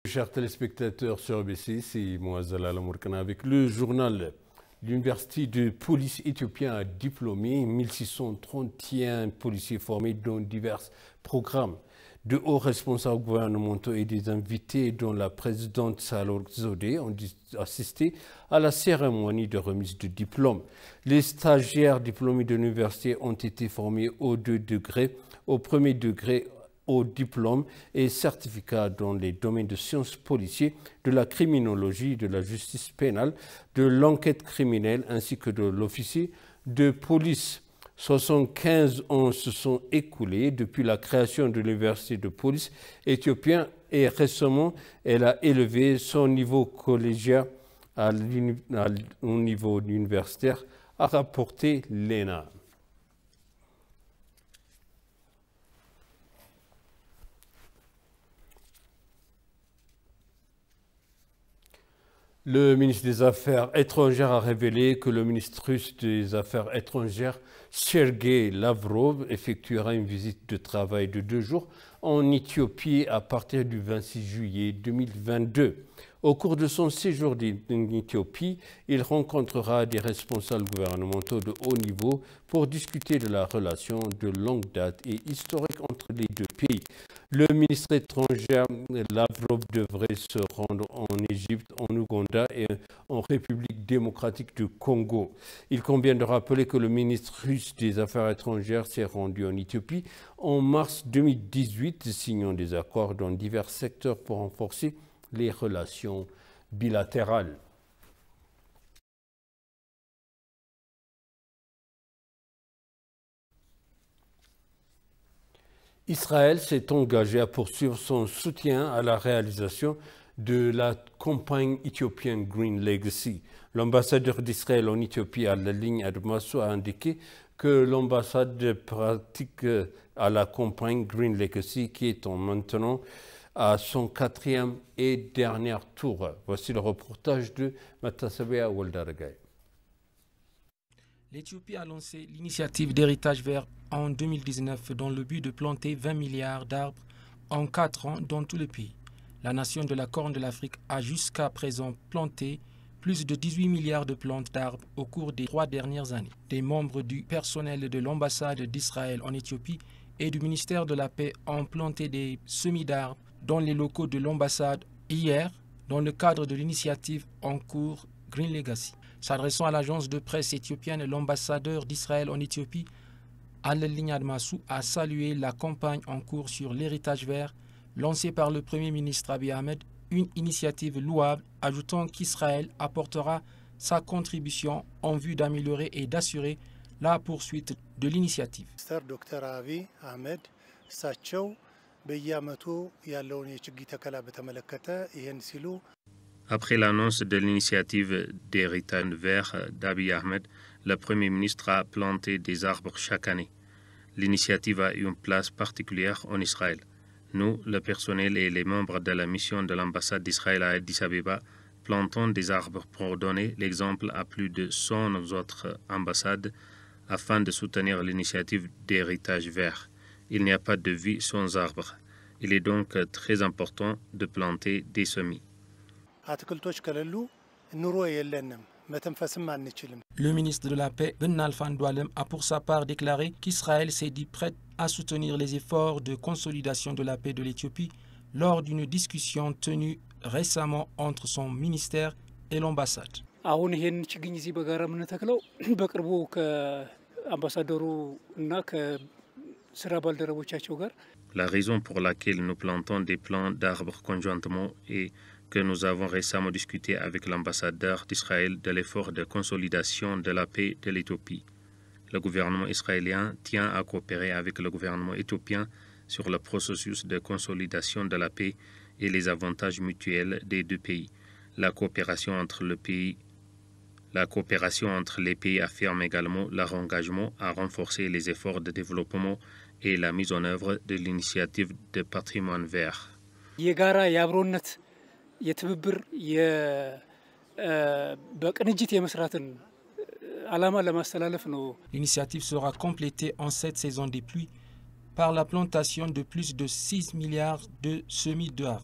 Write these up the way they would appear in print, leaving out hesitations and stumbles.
Chers téléspectateurs sur ABC, c'est moi Zalal Amourkana avec le journal. L'université de police éthiopien a diplômé 1631 policiers formés dans divers programmes. De hauts responsables gouvernementaux et des invités dont la présidente Sahle-Work Zewde ont assisté à la cérémonie de remise de diplôme. Les stagiaires diplômés de l'université ont été formés aux 2 degrés, au premier degré au diplôme et certificat dans les domaines de sciences policières, de la criminologie, de la justice pénale, de l'enquête criminelle ainsi que de l'officier de police. 75 ans se sont écoulés depuis la création de l'université de police éthiopienne et récemment, elle a élevé son niveau collégial au niveau universitaire, a rapporté l'ENA. Le ministre des Affaires étrangères a révélé que le ministre russe des Affaires étrangères, Sergei Lavrov, effectuera une visite de travail de 2 jours en Éthiopie à partir du 26 juillet 2022. Au cours de son séjour en Éthiopie, il rencontrera des responsables gouvernementaux de haut niveau pour discuter de la relation de longue date et historique entre les 2 pays. Le ministre étranger Lavrov devrait se rendre en Égypte, en Ouganda et en République démocratique du Congo. Il convient de rappeler que le ministre russe des Affaires étrangères s'est rendu en Éthiopie en mars 2018, signant des accords dans divers secteurs pour renforcer les relations bilatérales. Israël s'est engagé à poursuivre son soutien à la réalisation de la campagne éthiopienne Green Legacy. L'ambassadeur d'Israël en Éthiopie à la ligne Admasso a indiqué que l'ambassade pratique à la campagne Green Legacy qui est maintenant à son 4e et dernier tour. Voici le reportage de Matasabea Woldaragay. L'Éthiopie a lancé l'initiative d'héritage vert en 2019 dans le but de planter 20 milliards d'arbres en 4 ans dans tout le pays. La nation de la Corne de l'Afrique a jusqu'à présent planté plus de 18 milliards de plantes d'arbres au cours des 3 dernières années. Des membres du personnel de l'ambassade d'Israël en Éthiopie et du ministère de la Paix ont planté des semis d'arbres dans les locaux de l'ambassade hier dans le cadre de l'initiative en cours Green Legacy. S'adressant à l'agence de presse éthiopienne, l'ambassadeur d'Israël en Éthiopie, Al-Ligne Admassou, a salué la campagne en cours sur l'héritage vert lancée par le Premier ministre Abiy Ahmed, une initiative louable, ajoutant qu'Israël apportera sa contribution en vue d'améliorer et d'assurer la poursuite de l'initiative. Dr Abiy Ahmed እሳቸው በየዓመቱ ያለውን የችግኝ ተከላ በተመለከተ ይህን ሲሉ Après l'annonce de l'initiative d'héritage vert d'Abiy Ahmed, le Premier ministre a planté des arbres chaque année. L'initiative a eu une place particulière en Israël. Nous, le personnel et les membres de la mission de l'ambassade d'Israël à Addis Abeba, plantons des arbres pour donner l'exemple à plus de 100 autres ambassades afin de soutenir l'initiative d'héritage vert. Il n'y a pas de vie sans arbres. Il est donc très important de planter des semis. Le ministre de la Paix, Ben Alfan Doualem, a pour sa part déclaré qu'Israël s'est dit prêt à soutenir les efforts de consolidation de la paix de l'Éthiopie lors d'une discussion tenue récemment entre son ministère et l'ambassade. La raison pour laquelle nous plantons des plants d'arbres conjointement est que nous avons récemment discuté avec l'ambassadeur d'Israël de l'effort de consolidation de la paix de l'Éthiopie. Le gouvernement israélien tient à coopérer avec le gouvernement éthiopien sur le processus de consolidation de la paix et les avantages mutuels des 2 pays. La coopération entre les pays affirme également leur engagement à renforcer les efforts de développement et la mise en œuvre de l'initiative de patrimoine vert. L'initiative sera complétée en cette saison des pluies par la plantation de plus de 6 milliards de semis d'arbres.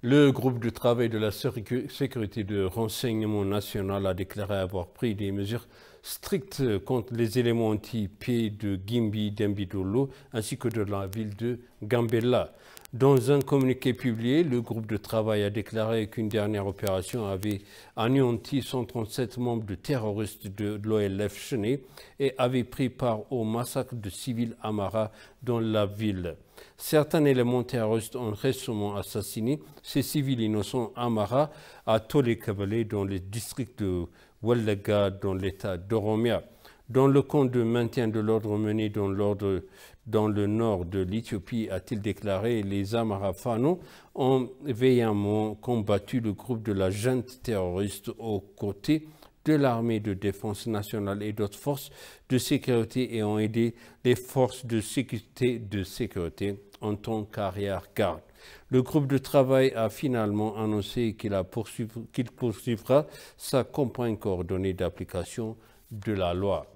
Le groupe de travail de la sécurité de renseignement national a déclaré avoir pris des mesures strictes contre les éléments anti-paix de Gimbi, Dembidolo ainsi que de la ville de Gambella. Dans un communiqué publié, le groupe de travail a déclaré qu'une dernière opération avait anéanti 137 membres de terroristes de l'OLF Chené et avait pris part au massacre de civils Amara dans la ville. Certains éléments terroristes ont récemment assassiné ces civils innocents Amara à Tolekabale dans le district de Wallaga dans l'état d'Oromia. Dans le camp de maintien de l'ordre mené dans le nord de l'Éthiopie, a-t-il déclaré, les Amara Fano ont vaillamment combattu le groupe de la junte terroriste aux côtés de l'armée de défense nationale et d'autres forces de sécurité et ont aidé les forces de sécurité en tant qu'arrière-garde. Le groupe de travail a finalement annoncé qu'il poursuivra sa campagne coordonnée d'application de la loi.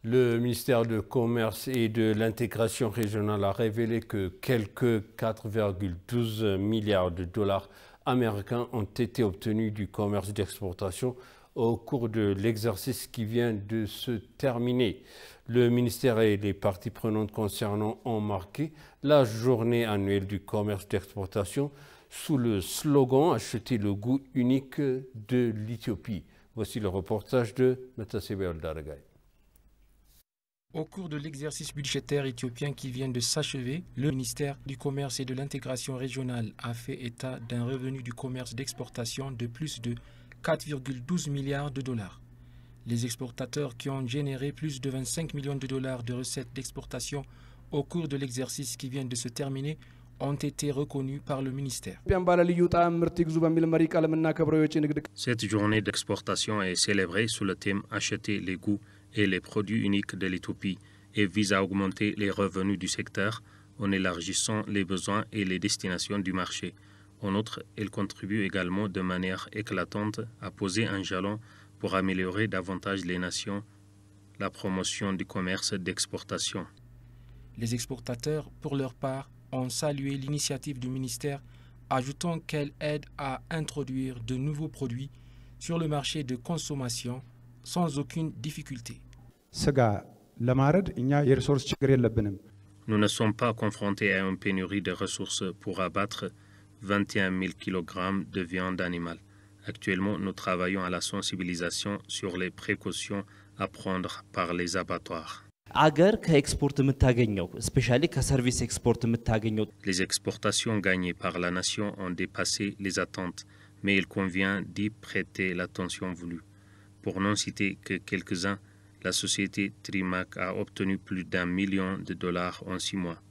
Le ministère du Commerce et de l'Intégration régionale a révélé que quelques 4,12 milliards de dollars américains ont été obtenus du commerce d'exportation au cours de l'exercice qui vient de se terminer. Le ministère et les parties prenantes concernant ont marqué la journée annuelle du commerce d'exportation sous le slogan « Acheter le goût unique de l'Éthiopie ». Voici le reportage de Metasebe Oldaragay. Au cours de l'exercice budgétaire éthiopien qui vient de s'achever, le ministère du Commerce et de l'Intégration régionale a fait état d'un revenu du commerce d'exportation de plus de 4,12 milliards de dollars. Les exportateurs qui ont généré plus de 25 millions de dollars de recettes d'exportation au cours de l'exercice qui vient de se terminer ont été reconnus par le ministère. Cette journée d'exportation est célébrée sous le thème « Acheter les goûts et les produits uniques de l'Éthiopie » et vise à augmenter les revenus du secteur en élargissant les besoins et les destinations du marché. En outre, elle contribue également de manière éclatante à poser un jalon pour améliorer davantage les nations, la promotion du commerce d'exportation. Les exportateurs, pour leur part, ont salué l'initiative du ministère, ajoutant qu'elle aide à introduire de nouveaux produits sur le marché de consommation sans aucune difficulté. Nous ne sommes pas confrontés à une pénurie de ressources pour abattre 21 000 kg de viande animale. Actuellement, nous travaillons à la sensibilisation sur les précautions à prendre par les abattoirs. Les exportations gagnées par la nation ont dépassé les attentes, mais il convient d'y prêter l'attention voulue. Pour n'en citer que quelques-uns, la société Trimac a obtenu plus d'1 million de dollars en 6 mois.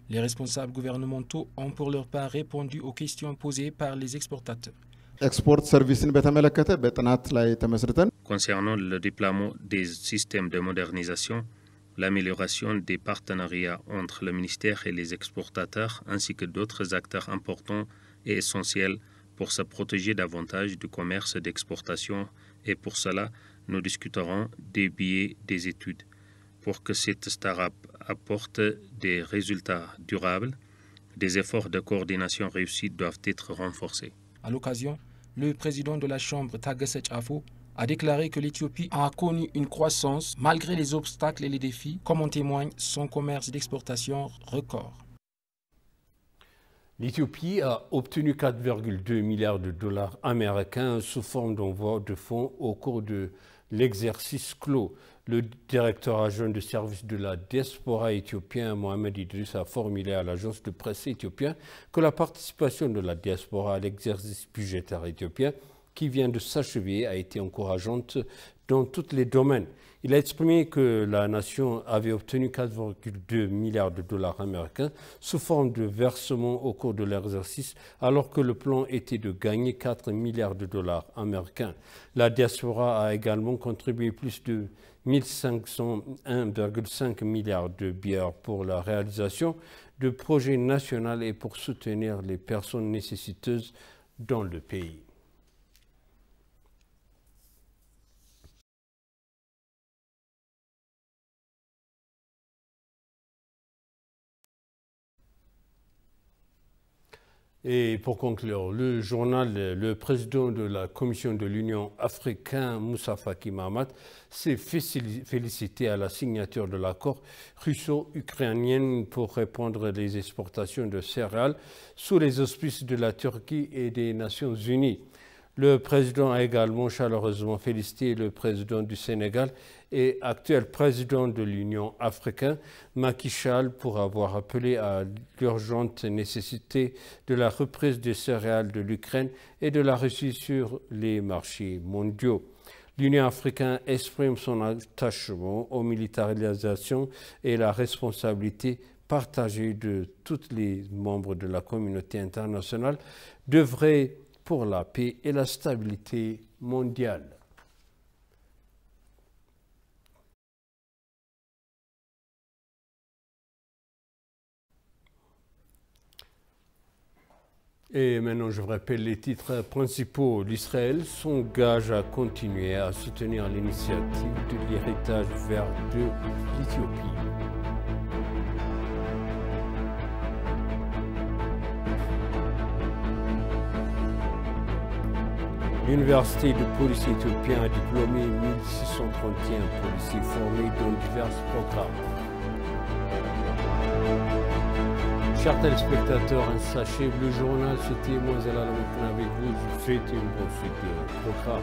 Les responsables gouvernementaux ont pour leur part répondu aux questions posées par les exportateurs. Concernant le déploiement des systèmes de modernisation, l'amélioration des partenariats entre le ministère et les exportateurs ainsi que d'autres acteurs importants est essentielle pour se protéger davantage du commerce d'exportation et pour cela, nous discuterons des billets des études. Pour que cette start-up apporte des résultats durables, des efforts de coordination réussis doivent être renforcés. À l'occasion, le président de la Chambre, Taggese Chafo, a déclaré que l'Éthiopie a connu une croissance malgré les obstacles et les défis, comme en témoigne son commerce d'exportation record. L'Éthiopie a obtenu 4,2 milliards de dollars américains sous forme d'envoi de fonds au cours de l'exercice clos. Le directeur adjoint de service de la diaspora éthiopien, Mohamed Idriss, a formulé à l'agence de presse éthiopienne que la participation de la diaspora à l'exercice budgétaire éthiopien qui vient de s'achever a été encourageante dans tous les domaines. Il a exprimé que la nation avait obtenu 4,2 milliards de dollars américains sous forme de versement au cours de l'exercice, alors que le plan était de gagner 4 milliards de dollars américains. La diaspora a également contribué plus de 1,5 milliards de billets pour la réalisation de projet national et pour soutenir les personnes nécessiteuses dans le pays. Et pour conclure, le journal, le président de la Commission de l'Union africaine, Moussa Faki Mahamat, s'est félicité à la signature de l'accord russo-ukrainien pour répandre les exportations de céréales sous les auspices de la Turquie et des Nations Unies. Le président a également chaleureusement félicité le président du Sénégal et actuel président de l'Union africaine, Macky Sall, pour avoir appelé à l'urgente nécessité de la reprise des céréales de l'Ukraine et de la Russie sur les marchés mondiaux. L'Union africaine exprime son attachement aux militarisations et la responsabilité partagée de tous les membres de la communauté internationale d'œuvrer pour la paix et la stabilité mondiale. Et maintenant, je vous rappelle les titres principaux. L'Israël s'engage à continuer à soutenir l'initiative de l'héritage vert de l'Éthiopie. L'Université de police éthiopienne a diplômé 1631 policiers formés dans divers programmes. Chers téléspectateurs, sachez, le journal, c'était Mouazela avec vous. Je vous souhaite une bonne suite de programme.